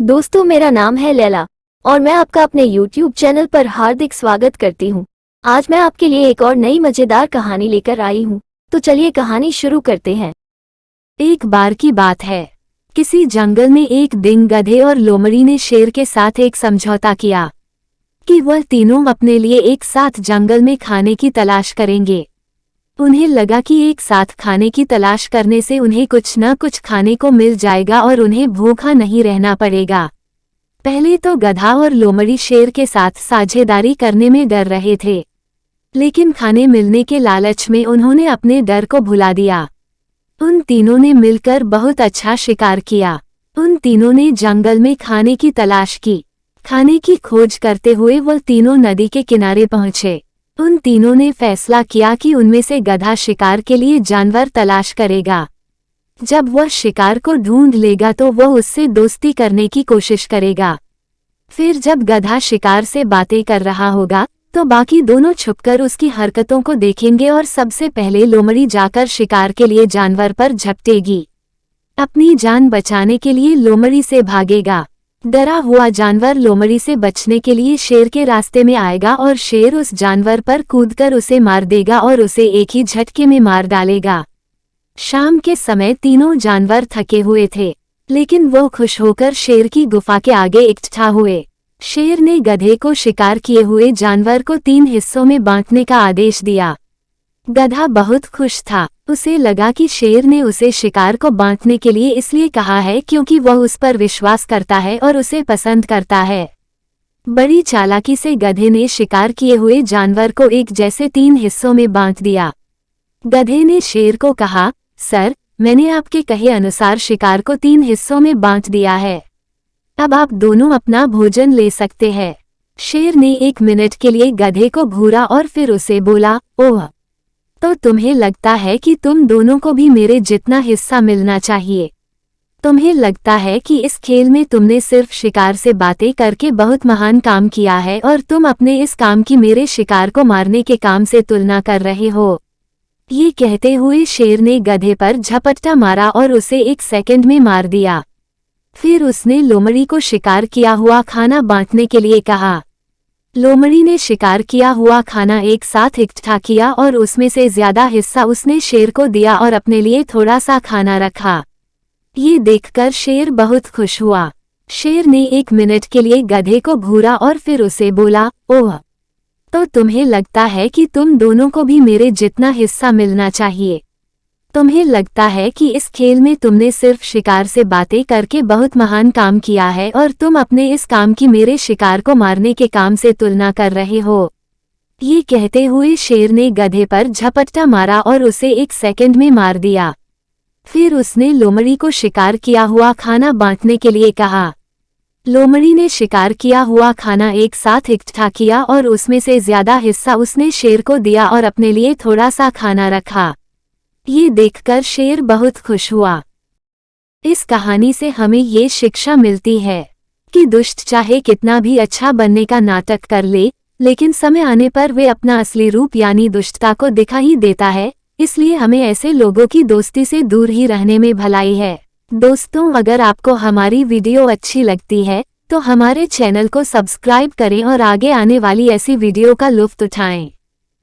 दोस्तों, मेरा नाम है लैला और मैं आपका अपने YouTube चैनल पर हार्दिक स्वागत करती हूँ। आज मैं आपके लिए एक और नई मजेदार कहानी लेकर आई हूँ। तो चलिए कहानी शुरू करते हैं। एक बार की बात है, किसी जंगल में एक दिन गधे और लोमड़ी ने शेर के साथ एक समझौता किया कि वह तीनों अपने लिए एक साथ जंगल में खाने की तलाश करेंगे। उन्हें लगा कि एक साथ खाने की तलाश करने से उन्हें कुछ न कुछ खाने को मिल जाएगा और उन्हें भूखा नहीं रहना पड़ेगा। पहले तो गधा और लोमड़ी शेर के साथ साझेदारी करने में डर रहे थे, लेकिन खाने मिलने के लालच में उन्होंने अपने डर को भुला दिया। उन तीनों ने मिलकर बहुत अच्छा शिकार किया। उन तीनों ने जंगल में खाने की तलाश की। खाने की खोज करते हुए वह तीनों नदी के किनारे पहुंचे। उन तीनों ने फैसला किया कि उनमें से गधा शिकार के लिए जानवर तलाश करेगा। जब वह शिकार को ढूंढ लेगा तो वह उससे दोस्ती करने की कोशिश करेगा। फिर जब गधा शिकार से बातें कर रहा होगा तो बाकी दोनों छुपकर उसकी हरकतों को देखेंगे और सबसे पहले लोमड़ी जाकर शिकार के लिए जानवर पर झपटेगी। अपनी जान बचाने के लिए लोमड़ी से भागेगा। डरा हुआ जानवर लोमड़ी से बचने के लिए शेर के रास्ते में आएगा और शेर उस जानवर पर कूदकर उसे मार देगा और उसे एक ही झटके में मार डालेगा। शाम के समय तीनों जानवर थके हुए थे, लेकिन वो खुश होकर शेर की गुफा के आगे इकट्ठा हुए। शेर ने गधे को शिकार किए हुए जानवर को 3 हिस्सों में बांटने का आदेश दिया। गधा बहुत खुश था। उसे लगा कि शेर ने उसे शिकार को बांटने के लिए इसलिए कहा है क्योंकि वह उस पर विश्वास करता है और उसे पसंद करता है। बड़ी चालाकी से गधे ने शिकार किए हुए जानवर को एक जैसे 3 हिस्सों में बांट दिया। गधे ने शेर को कहा, सर, मैंने आपके कहे अनुसार शिकार को 3 हिस्सों में बांट दिया है। अब आप दोनों अपना भोजन ले सकते हैं। शेर ने 1 मिनट के लिए गधे को घूरा और फिर उसे बोला, ओह, तो तुम्हें लगता है कि तुम दोनों को भी मेरे जितना हिस्सा मिलना चाहिए। तुम्हें लगता है कि इस खेल में तुमने सिर्फ शिकार से बातें करके बहुत महान काम किया है और तुम अपने इस काम की मेरे शिकार को मारने के काम से तुलना कर रहे हो। ये कहते हुए शेर ने गधे पर झपट्टा मारा और उसे 1 सेकंड में मार दिया। फिर उसने लोमड़ी को शिकार किया हुआ खाना बांटने के लिए कहा। लोमड़ी ने शिकार किया हुआ खाना एक साथ इकट्ठा किया और उसमें से ज्यादा हिस्सा उसने शेर को दिया और अपने लिए थोड़ा सा खाना रखा। ये देखकर शेर बहुत खुश हुआ। शेर ने 1 मिनट के लिए गधे को घूरा और फिर उसे बोला, ओह, तो तुम्हें लगता है कि तुम दोनों को भी मेरे जितना हिस्सा मिलना चाहिए। तुम्हें लगता है कि इस खेल में तुमने सिर्फ शिकार से बातें करके बहुत महान काम किया है और तुम अपने इस काम की मेरे शिकार को मारने के काम से तुलना कर रहे हो। ये कहते हुए शेर ने गधे पर झपट्टा मारा और उसे 1 सेकंड में मार दिया। फिर उसने लोमड़ी को शिकार किया हुआ खाना बांटने के लिए कहा। लोमड़ी ने शिकार किया हुआ खाना एक साथ इकट्ठा किया और उसमें से ज्यादा हिस्सा उसने शेर को दिया और अपने लिए थोड़ा सा खाना रखा। ये देखकर शेर बहुत खुश हुआ। इस कहानी से हमें ये शिक्षा मिलती है कि दुष्ट चाहे कितना भी अच्छा बनने का नाटक कर ले, लेकिन समय आने पर वे अपना असली रूप यानी दुष्टता को दिखा ही देता है। इसलिए हमें ऐसे लोगों की दोस्ती से दूर ही रहने में भलाई है। दोस्तों, अगर आपको हमारी वीडियो अच्छी लगती है तो हमारे चैनल को सब्सक्राइब करें और आगे आने वाली ऐसी वीडियो का लुत्फ उठाएं।